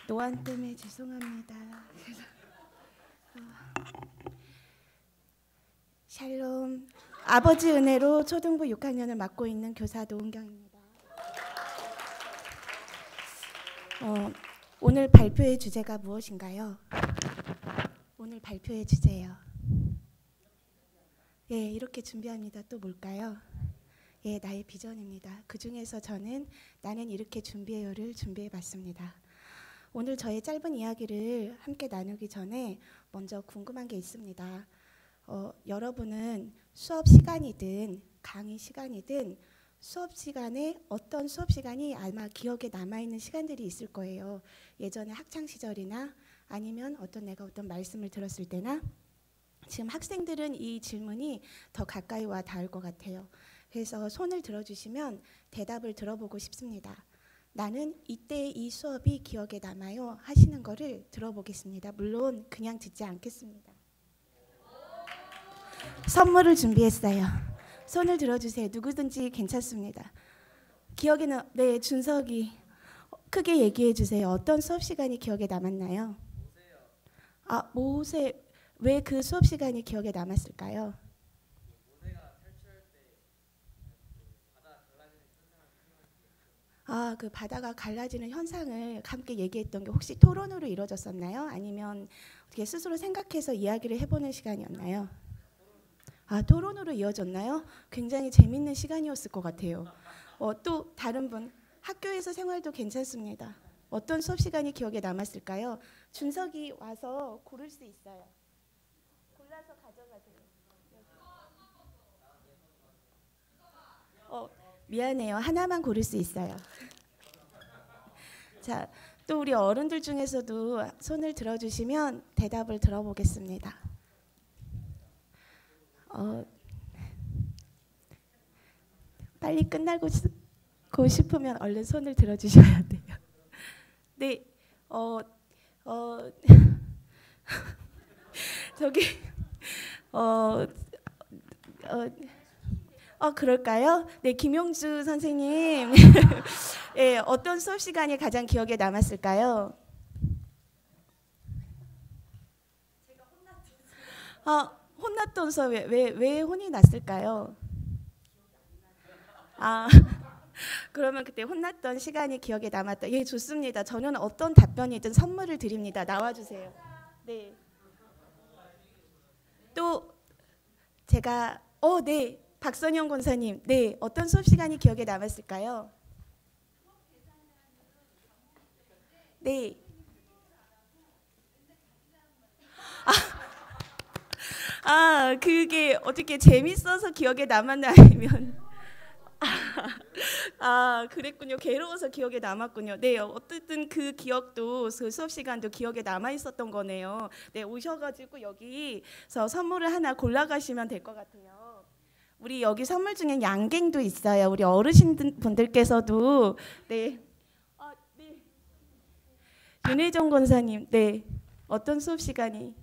노안 때문에 죄송합니다. 샬롬. 아버지 은혜로 초등부 6학년을 맡고 있는 교사 노은경입니다. 오늘 발표의 주제가 무엇인가요? 오늘 발표의 주제예요. 예, 이렇게 준비합니다. 또 뭘까요? 예, 나의 비전입니다. 그 중에서 저는 나는 이렇게 준비해요를 준비해봤습니다. 오늘 저의 짧은 이야기를 함께 나누기 전에 먼저 궁금한 게 있습니다. 여러분은 수업 시간이든 강의 시간이든 수업 시간에 어떤 수업 시간이 아마 기억에 남아있는 시간들이 있을 거예요. 예전에 학창시절이나 아니면 내가 어떤 말씀을 들었을 때나 지금 학생들은 이 질문이 더 가까이 와 닿을 것 같아요. 그래서 손을 들어주시면 대답을 들어보고 싶습니다. 나는 이때 이 수업이 기억에 남아요 하시는 거를 들어보겠습니다. 물론 그냥 듣지 않겠습니다. 선물을 준비했어요. 손을 들어주세요. 누구든지 괜찮습니다. 네, 준석이 크게 얘기해 주세요. 어떤 수업 시간이 기억에 남았나요? 모세. 왜 그 수업 시간이 기억에 남았을까요? 그 바다가 갈라지는 현상을 함께 얘기했던 게 혹시 토론으로 이루어졌었나요? 아니면 어떻게 스스로 생각해서 이야기를 해보는 시간이었나요? 토론으로 이어졌나요? 굉장히 재밌는 시간이었을 것 같아요. 또 다른 분, 학교에서 생활도 괜찮습니다. 어떤 수업 시간이 기억에 남았을까요? 준석이 와서 고를 수 있어요. 골라서 가져가세요. 미안해요. 하나만 고를 수 있어요. 자, 또 우리 어른들 중에서도 손을 들어주시면 대답을 들어보겠습니다. 빨리 끝나고 싶으면 얼른 손을 들어주셔야 돼요. 네, 저기 그럴까요? 네, 김용주 선생님. 네, 어떤 수업 시간이 가장 기억에 남았을까요? 혼났던 수업. 왜 혼이 났을까요? 그러면 그때 혼났던 시간이 기억에 남았다. 예, 좋습니다. 저는 어떤 답변이든 선물을 드립니다. 나와주세요. 네. 또 제가 네, 박선영 권사님. 네, 어떤 수업 시간이 기억에 남았을까요? 네. 그게 어떻게 재밌어서 기억에 남았나 아니면 그랬군요. 괴로워서 기억에 남았군요. 네, 어쨌든 그 기억도 그 수업 시간도 기억에 남아 있었던 거네요. 네, 오셔가지고 여기서 선물을 하나 골라가시면 될 것 같아요. 우리 여기 선물 중에 양갱도 있어요. 우리 어르신분들께서도 네. 네. 윤혜정 권사님, 네, 어떤 수업 시간이?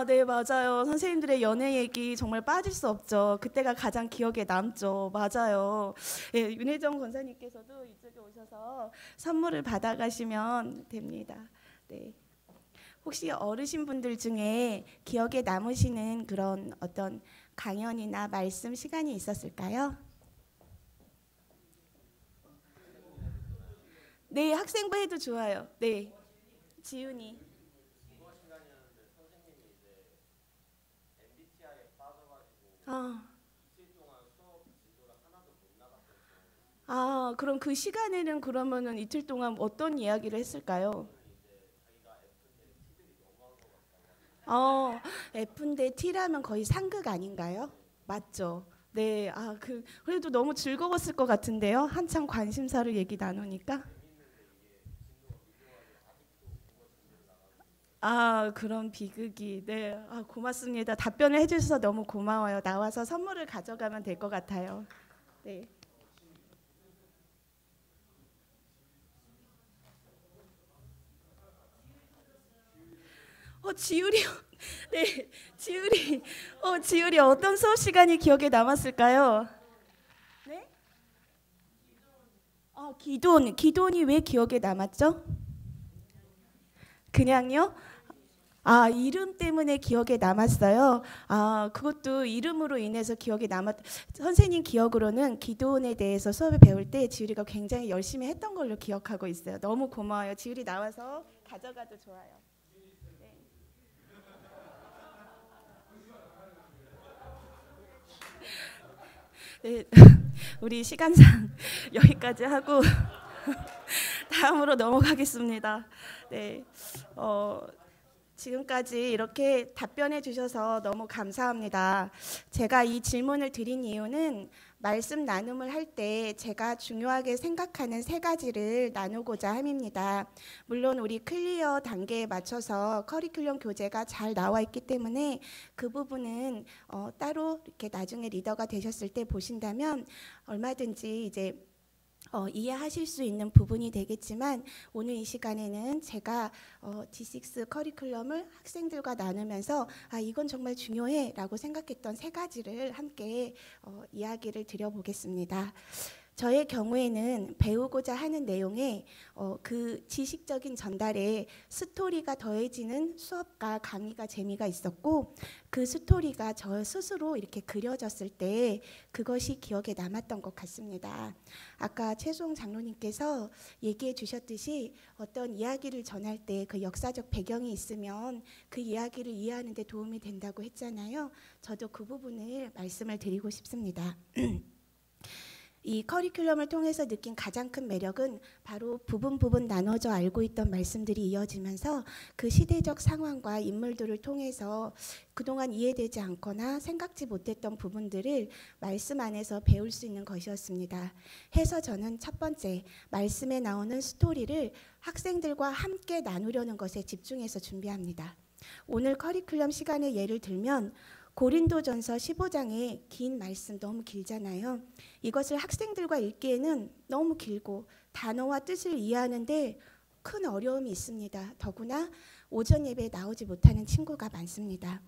네, 맞아요. 선생님들의 연애 얘기 정말 빠질 수 없죠. 그때가 가장 기억에 남죠. 맞아요. 예, 윤혜정 권사님께서도 이쪽에 오셔서 선물을 받아가시면 됩니다. 네. 혹시 어르신분들 중에 기억에 남으시는 그런 어떤 강연이나 말씀 시간이 있었을까요? 네, 학생부 해도 좋아요. 네, 지훈이. 그럼 그 시간에는 그러면은 이틀 동안 어떤 이야기를 했을까요? F인데 T라면 거의 상극 아닌가요? 맞죠? 네, 그래도 너무 즐거웠을 것 같은데요. 한참 관심사를 얘기 나누니까. 그런 비극이. 네, 고맙습니다. 답변을 해주셔서 너무 고마워요. 나와서 선물을 가져가면 될 것 같아요. 네. 지율이요. 네, 지율이 어떤 수업 시간이 기억에 남았을까요? 네? 기돈이 왜 기억에 남았죠? 그냥요? 이름 때문에 기억에 남았어요. 그것도 이름으로 인해서 기억에 선생님 기억으로는 기도원에 대해서 수업을 배울 때 지율이가 굉장히 열심히 했던 걸로 기억하고 있어요. 너무 고마워요. 지율이 나와서 가져가도 좋아요. 네. 우리 시간상 여기까지 하고 다음으로 넘어가겠습니다. 네. 지금까지 이렇게 답변해 주셔서 너무 감사합니다. 제가 이 질문을 드린 이유는 말씀 나눔을 할 때 제가 중요하게 생각하는 세 가지를 나누고자 함입니다. 물론 우리 클리어 단계에 맞춰서 커리큘럼 교재가 잘 나와 있기 때문에 그 부분은 따로 이렇게 나중에 리더가 되셨을 때 보신다면 얼마든지 이제 이해하실 수 있는 부분이 되겠지만 오늘 이 시간에는 제가 D6 커리큘럼을 학생들과 나누면서 이건 정말 중요해 라고 생각했던 세 가지를 함께 이야기를 드려보겠습니다. 저의 경우에는 배우고자 하는 내용에 그 지식적인 전달에 스토리가 더해지는 수업과 강의가 재미가 있었고 그 스토리가 저 스스로 이렇게 그려졌을 때 그것이 기억에 남았던 것 같습니다. 아까 최수홍 장로님께서 얘기해 주셨듯이 어떤 이야기를 전할 때 그 역사적 배경이 있으면 그 이야기를 이해하는 데 도움이 된다고 했잖아요. 저도 그 부분을 말씀을 드리고 싶습니다. 이 커리큘럼을 통해서 느낀 가장 큰 매력은 바로 부분 나눠져 알고 있던 말씀들이 이어지면서 그 시대적 상황과 인물들을 통해서 그동안 이해되지 않거나 생각지 못했던 부분들을 말씀 안에서 배울 수 있는 것이었습니다. 해서 저는 첫 번째, 말씀에 나오는 스토리를 학생들과 함께 나누려는 것에 집중해서 준비합니다. 오늘 커리큘럼 시간에 예를 들면 고린도전서 15장의 긴 말씀 너무 길잖아요. 이것을 학생들과 읽기에는 너무 길고 단어와 뜻을 이해하는데 큰 어려움이 있습니다. 더구나 오전 예배에 나오지 못하는 친구가 많습니다.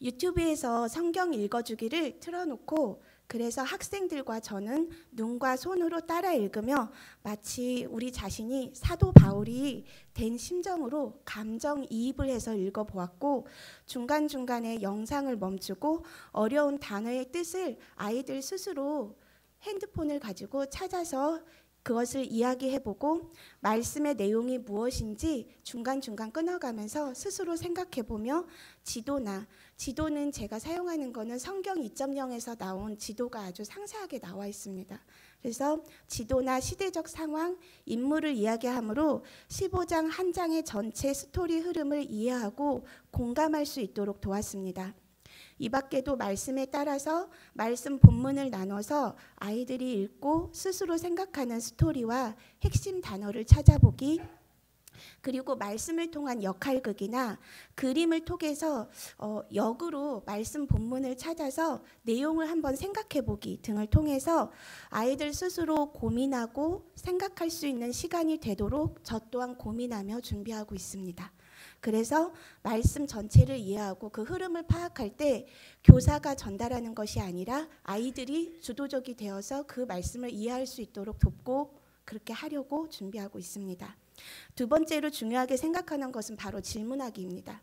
유튜브에서 성경 읽어주기를 틀어놓고 그래서 학생들과 저는 눈과 손으로 따라 읽으며 마치 우리 자신이 사도 바울이 된 심정으로 감정이입을 해서 읽어보았고 중간중간에 영상을 멈추고 어려운 단어의 뜻을 아이들 스스로 핸드폰을 가지고 찾아서 그것을 이야기해보고 말씀의 내용이 무엇인지 중간중간 끊어가면서 스스로 생각해보며 지도는 제가 사용하는 거는 성경 2.0에서 나온 지도가 아주 상세하게 나와 있습니다. 그래서 지도나 시대적 상황, 인물을 이야기하므로 15장 한 장의 전체 스토리 흐름을 이해하고 공감할 수 있도록 도왔습니다. 이 밖에도 말씀에 따라서 말씀 본문을 나눠서 아이들이 읽고 스스로 생각하는 스토리와 핵심 단어를 찾아보기, 그리고 말씀을 통한 역할극이나 그림을 통해서 역으로 말씀 본문을 찾아서 내용을 한번 생각해보기 등을 통해서 아이들 스스로 고민하고 생각할 수 있는 시간이 되도록 저 또한 고민하며 준비하고 있습니다. 그래서 말씀 전체를 이해하고 그 흐름을 파악할 때 교사가 전달하는 것이 아니라 아이들이 주도적이 되어서 그 말씀을 이해할 수 있도록 돕고 그렇게 하려고 준비하고 있습니다. 두 번째로 중요하게 생각하는 것은 바로 질문하기입니다.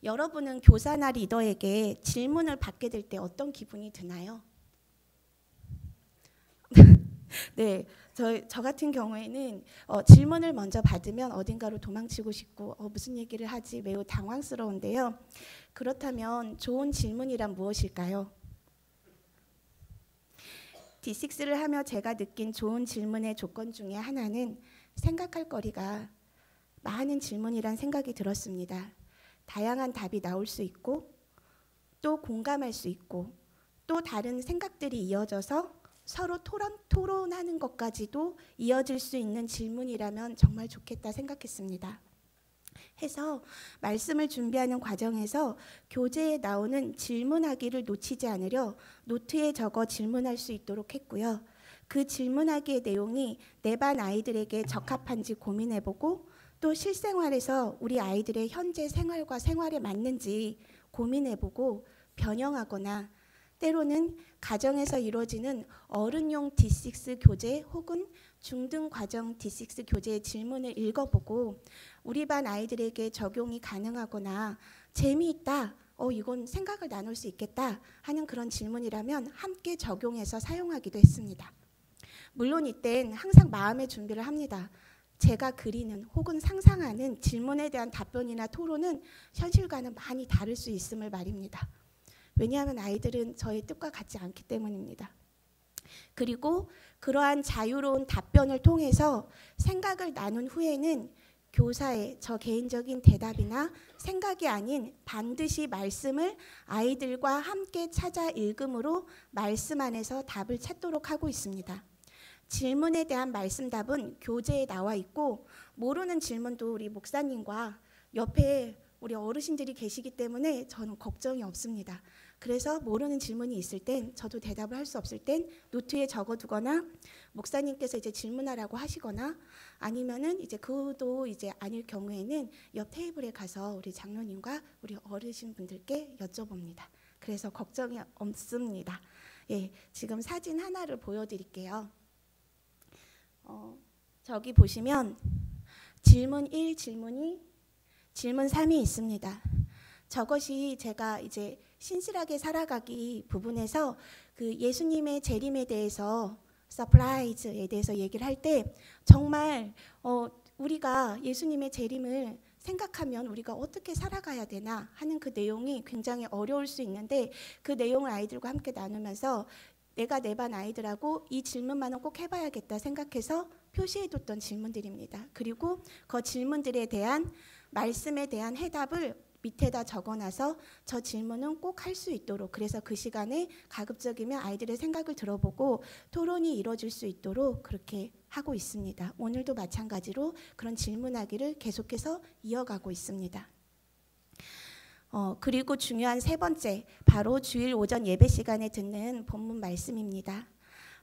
여러분은 교사나 리더에게 질문을 받게 될 때 어떤 기분이 드나요? 네, 저 같은 경우에는 질문을 먼저 받으면 어딘가로 도망치고 싶고 무슨 얘기를 하지 매우 당황스러운데요. 그렇다면 좋은 질문이란 무엇일까요? D6를 하며 제가 느낀 좋은 질문의 조건 중에 하나는 생각할 거리가 많은 질문이란 생각이 들었습니다. 다양한 답이 나올 수 있고 또 공감할 수 있고 또 다른 생각들이 이어져서 서로 토론하는 것까지도 이어질 수 있는 질문이라면 정말 좋겠다 생각했습니다. 해서 말씀을 준비하는 과정에서 교재에 나오는 질문하기를 놓치지 않으려 노트에 적어 질문할 수 있도록 했고요. 그 질문하기의 내용이 내 반 아이들에게 적합한지 고민해보고 또 실생활에서 우리 아이들의 현재 생활과 생활에 맞는지 고민해보고 변형하거나 때로는 가정에서 이루어지는 어른용 D6 교재 혹은 중등 과정 D6 교재의 질문을 읽어보고 우리 반 아이들에게 적용이 가능하거나 재미있다, 이건 생각을 나눌 수 있겠다 하는 그런 질문이라면 함께 적용해서 사용하기도 했습니다. 물론 이땐 항상 마음의 준비를 합니다. 제가 그리는 혹은 상상하는 질문에 대한 답변이나 토론은 현실과는 많이 다를 수 있음을 말입니다. 왜냐하면 아이들은 저의 뜻과 같지 않기 때문입니다. 그리고 그러한 자유로운 답변을 통해서 생각을 나눈 후에는 교사의 저 개인적인 대답이나 생각이 아닌 반드시 말씀을 아이들과 함께 찾아 읽음으로 말씀 안에서 답을 찾도록 하고 있습니다. 질문에 대한 말씀답은 교재에 나와 있고 모르는 질문도 우리 목사님과 옆에 우리 어르신들이 계시기 때문에 저는 걱정이 없습니다. 그래서 모르는 질문이 있을 땐 저도 대답을 할 수 없을 땐 노트에 적어두거나 목사님께서 이제 질문하라고 하시거나 아니면은 이제 그도 이제 아닐 경우에는 옆 테이블에 가서 우리 장로님과 우리 어르신 분들께 여쭤봅니다. 그래서 걱정이 없습니다. 예, 지금 사진 하나를 보여드릴게요. 저기 보시면 질문 1, 질문 3이 있습니다. 저것이 제가 이제 신실하게 살아가기 부분에서 그 예수님의 재림에 대해서 서프라이즈에 대해서 얘기를 할 때 정말 우리가 예수님의 재림을 생각하면 우리가 어떻게 살아가야 되나 하는 그 내용이 굉장히 어려울 수 있는데 그 내용을 아이들과 함께 나누면서 내가 내 반 아이들하고 이 질문만은 꼭 해봐야겠다 생각해서 표시해뒀던 질문들입니다. 그리고 그 질문들에 대한 말씀에 대한 해답을 밑에다 적어놔서 저 질문은 꼭 할 수 있도록 그래서 그 시간에 가급적이면 아이들의 생각을 들어보고 토론이 이루어질 수 있도록 그렇게 하고 있습니다. 오늘도 마찬가지로 그런 질문하기를 계속해서 이어가고 있습니다. 그리고 중요한 세 번째, 바로 주일 오전 예배 시간에 듣는 본문 말씀입니다.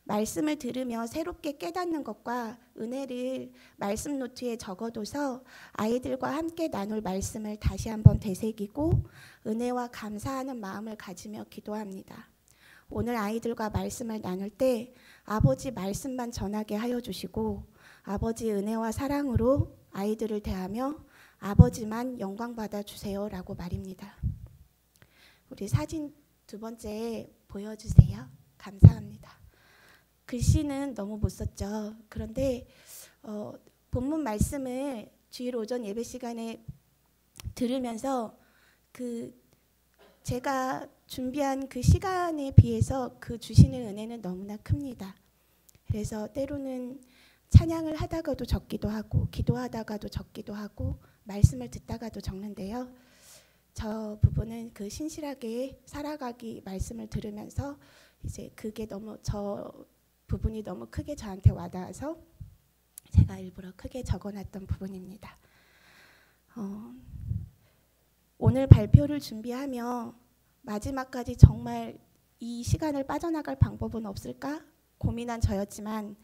말씀을 들으며 새롭게 깨닫는 것과 은혜를 말씀 노트에 적어둬서 아이들과 함께 나눌 말씀을 다시 한번 되새기고 은혜와 감사하는 마음을 가지며 기도합니다. 오늘 아이들과 말씀을 나눌 때 아버지 말씀만 전하게 하여 주시고 아버지 은혜와 사랑으로 아이들을 대하며 아버지만 영광 받아 주세요라고 말입니다. 우리 사진 두 번째 보여주세요. 감사합니다. 글씨는 너무 못 썼죠. 그런데 본문 말씀을 주일 오전 예배 시간에 들으면서 제가 준비한 그 시간에 비해서 그 주시는 은혜는 너무나 큽니다. 그래서 때로는 찬양을 하다가도 적기도 하고 기도하다가도 적기도 하고 말씀을 듣다가도 적는데요. 저 부분은 그 신실하게 살아가기 말씀을 들으면서 이제 그게 너무 저 부분이 너무 크게 저한테 와닿아서 제가 일부러 크게 적어놨던 부분입니다. 오늘 발표를 준비하며 마지막까지 정말 이 시간을 빠져나갈 방법은 없을까 고민한 저였지만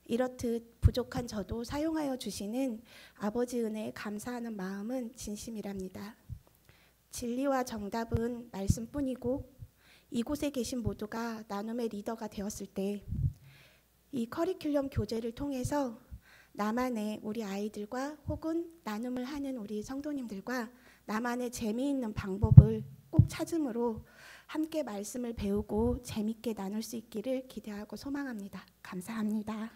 이렇듯 부족한 저도 사용하여 주시는 아버지 은혜에 감사하는 마음은 진심이랍니다. 진리와 정답은 말씀뿐이고 이곳에 계신 모두가 나눔의 리더가 되었을 때 이 커리큘럼 교재를 통해서 나만의 우리 아이들과 혹은 나눔을 하는 우리 성도님들과 나만의 재미있는 방법을 꼭 찾음으로 함께 말씀을 배우고 재밌게 나눌 수 있기를 기대하고 소망합니다. 감사합니다.